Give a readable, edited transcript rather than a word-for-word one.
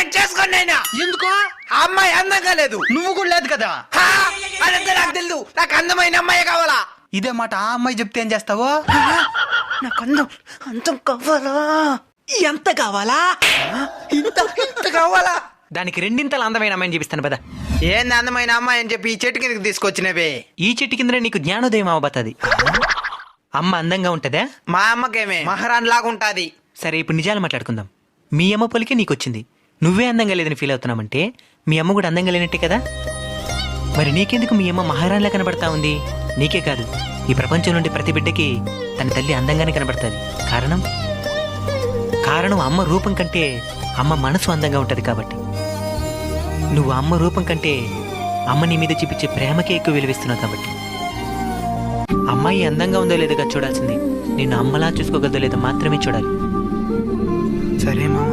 నేను చేసుకోండి అయినా. ఎందుకో? ఆ అమ్మాయి అందంగా లేదు. నువ్వు కూడా లేదు కదా. హా, అదంతా నాకు తెలియదు. నాకు అందమైన అమ్మాయి కావాలా. ఇదే మాట ఆ అమ్మాయి చెప్తే ఏం చేస్తావో? నాకు అందం కావాలా. ఎంత కావాలా? ఇంత ఇంత కావాలా? దానికి రెండింతల అందమైన అమ్మాయిని చూపిస్తాను పద. ఏంది అందమైన అమ్మాయి అని చెప్పి ఈ చెట్టు కిందకి తీసుకొచ్చినవే? ఈ చెట్టు కిందనే నీకు జ్ఞానోదయం అవబోతుంది. అమ్మ అందంగా ఉంటదా? మా అమ్మకేమే మహారాణి లాగా ఉంటాది. సరే ఇప్పుడు నిజాలు మాట్లాడుకుందాం. మీ అమ్మ పొలికే నీకు వచ్చింది. నువ్వే అందంగా లేదని ఫీల్ అవుతున్నామంటే మీ అమ్మ కూడా అందంగా లేనట్టే కదా. మరి నీకెందుకు మీ అమ్మ మహారాణిలా కనబడతా ఉంది? నీకే కాదు, ఈ ప్రపంచం నుండి ప్రతి బిడ్డకి తన తల్లి అందంగానే కనబడుతుంది. కారణం అమ్మ రూపం కంటే అమ్మ మనసు అందంగా ఉంటది కాబట్టి. నువ్వు అమ్మ రూపం కంటే అమ్మ నీ మీద చూపించే ప్రేమకే ఎక్కువ విలువిస్తున్నావు కాబట్టి. అమ్మాయి అందంగా ఉందో లేదో కదా చూడాల్సింది, నిన్ను అమ్మలా చూసుకోగలదో లేదో మాత్రమే చూడాలి. సరే మామ.